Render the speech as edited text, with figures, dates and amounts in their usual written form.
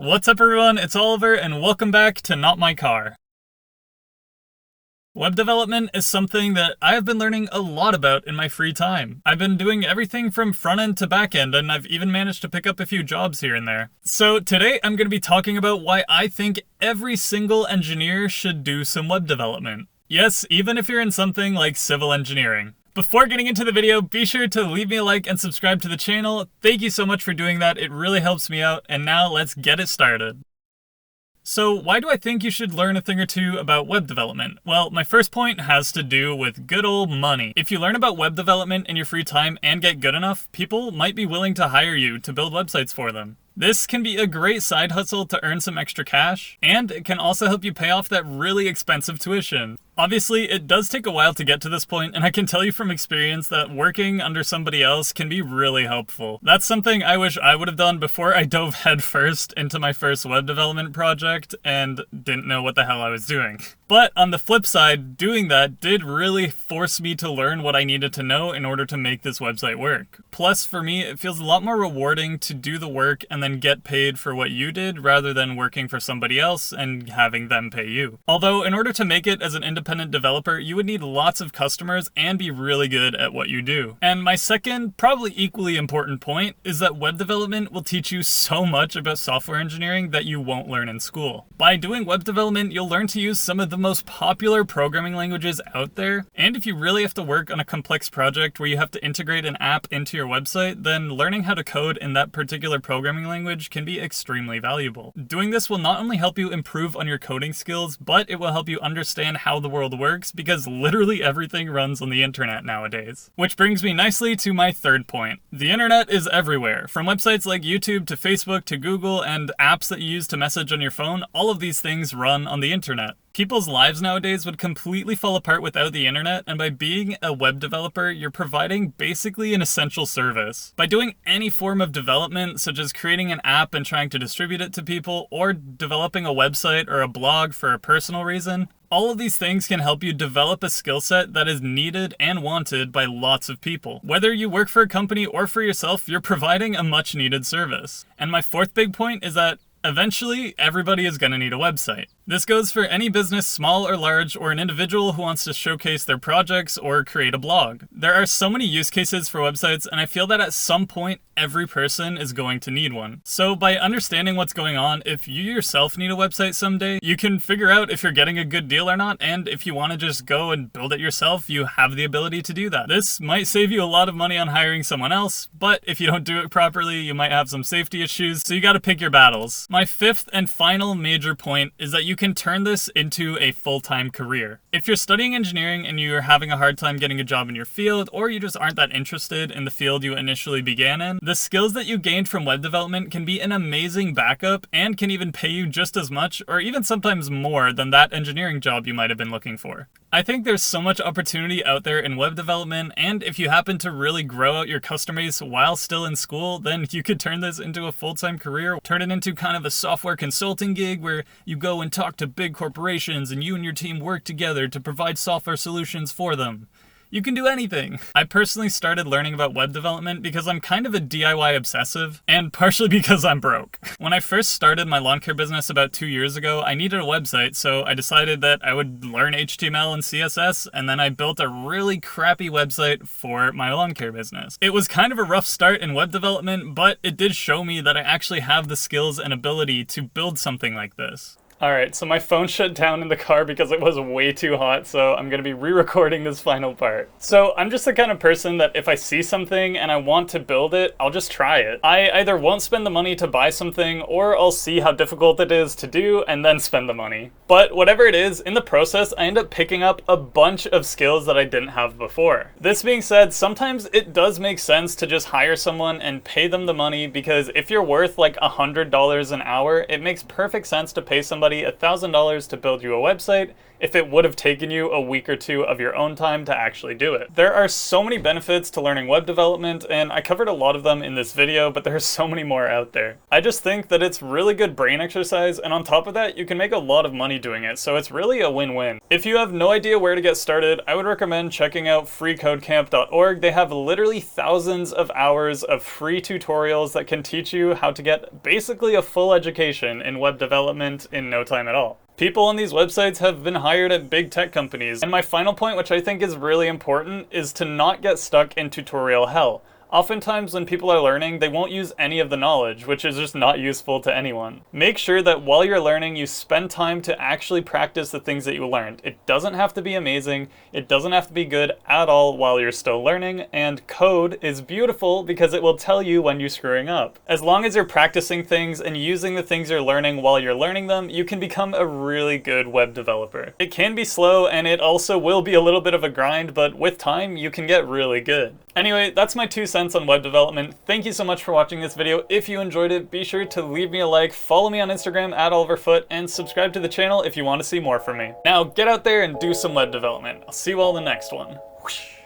What's up everyone, it's Oliver and welcome back to Not My Car. Web development is something that I have been learning a lot about in my free time. I've been doing everything from front end to back end, and I've even managed to pick up a few jobs here and there. So today I'm going to be talking about why I think every single engineer should do some web development. Yes, even if you're in something like civil engineering. Before getting into the video, be sure to leave me a like and subscribe to the channel. Thank you so much for doing that, it really helps me out, and now let's get it started. So why do I think you should learn a thing or two about web development? Well, my first point has to do with good old money. If you learn about web development in your free time and get good enough, people might be willing to hire you to build websites for them. This can be a great side hustle to earn some extra cash, and it can also help you pay off that really expensive tuition. Obviously, it does take a while to get to this point, and I can tell you from experience that working under somebody else can be really helpful. That's something I wish I would have done before I dove headfirst into my first web development project and didn't know what the hell I was doing. But on the flip side, doing that did really force me to learn what I needed to know in order to make this website work. Plus, for me, it feels a lot more rewarding to do the work and then get paid for what you did rather than working for somebody else and having them pay you. Although, in order to make it as an independent developer, you would need lots of customers and be really good at what you do. And my second, probably equally important point is that web development will teach you so much about software engineering that you won't learn in school. By doing web development, you'll learn to use some of the most popular programming languages out there, and if you really have to work on a complex project where you have to integrate an app into your website, then learning how to code in that particular programming language can be extremely valuable. Doing this will not only help you improve on your coding skills, but it will help you understand how the world works, because literally everything runs on the internet nowadays. Which brings me nicely to my third point. The internet is everywhere. From websites like YouTube to Facebook to Google and apps that you use to message on your phone, all of these things run on the internet. People's lives nowadays would completely fall apart without the internet, and by being a web developer, you're providing basically an essential service. By doing any form of development, such as creating an app and trying to distribute it to people, or developing a website or a blog for a personal reason, all of these things can help you develop a skill set that is needed and wanted by lots of people. Whether you work for a company or for yourself, you're providing a much needed service. And my fourth big point is that eventually, everybody is going to need a website. This goes for any business, small or large, or an individual who wants to showcase their projects or create a blog. There are so many use cases for websites, and I feel that at some point, every person is going to need one. So by understanding what's going on, if you yourself need a website someday, you can figure out if you're getting a good deal or not, and if you want to just go and build it yourself, you have the ability to do that. This might save you a lot of money on hiring someone else, but if you don't do it properly, you might have some safety issues, so you gotta pick your battles. My fifth and final major point is that you can turn this into a full-time career. If you're studying engineering and you're having a hard time getting a job in your field, or you just aren't that interested in the field you initially began in, the skills that you gained from web development can be an amazing backup and can even pay you just as much, or even sometimes more, than that engineering job you might have been looking for. I think there's so much opportunity out there in web development, and if you happen to really grow out your customer base while still in school, then you could turn this into a full-time career, turn it into kind of a software consulting gig where you go and talk to big corporations and you and your team work together to provide software solutions for them. You can do anything. I personally started learning about web development because I'm kind of a DIY obsessive, and partially because I'm broke. When I first started my lawn care business about 2 years ago, I needed a website, so I decided that I would learn HTML and CSS, and then I built a really crappy website for my lawn care business. It was kind of a rough start in web development, but it did show me that I actually have the skills and ability to build something like this. Alright, so my phone shut down in the car because it was way too hot, so I'm going to be re-recording this final part. So I'm just the kind of person that if I see something and I want to build it, I'll just try it. I either won't spend the money to buy something, or I'll see how difficult it is to do and then spend the money. But whatever it is, in the process, I end up picking up a bunch of skills that I didn't have before. This being said, sometimes it does make sense to just hire someone and pay them the money, because if you're worth like $100 an hour, it makes perfect sense to pay somebody $1,000 to build you a website if it would have taken you a week or two of your own time to actually do it. There are so many benefits to learning web development, and I covered a lot of them in this video, but there are so many more out there. I just think that it's really good brain exercise, and on top of that, you can make a lot of money doing it, so it's really a win-win. If you have no idea where to get started, I would recommend checking out freecodecamp.org. They have literally thousands of hours of free tutorials that can teach you how to get basically a full education in web development in no time at all. People on these websites have been hired at big tech companies. And my final point, which I think is really important, is to not get stuck in tutorial hell. Oftentimes when people are learning, they won't use any of the knowledge, which is just not useful to anyone. Make sure that while you're learning, you spend time to actually practice the things that you learned. It doesn't have to be amazing, it doesn't have to be good at all while you're still learning, and code is beautiful because it will tell you when you're screwing up. As long as you're practicing things and using the things you're learning while you're learning them, you can become a really good web developer. It can be slow, and it also will be a little bit of a grind, but with time, you can get really good. Anyway, that's my 2 cents on web development. Thank you so much for watching this video. If you enjoyed it, be sure to leave me a like, follow me on Instagram @OliverFoote, and subscribe to the channel if you want to see more from me. Now, get out there and do some web development. I'll see you all in the next one. Whoosh.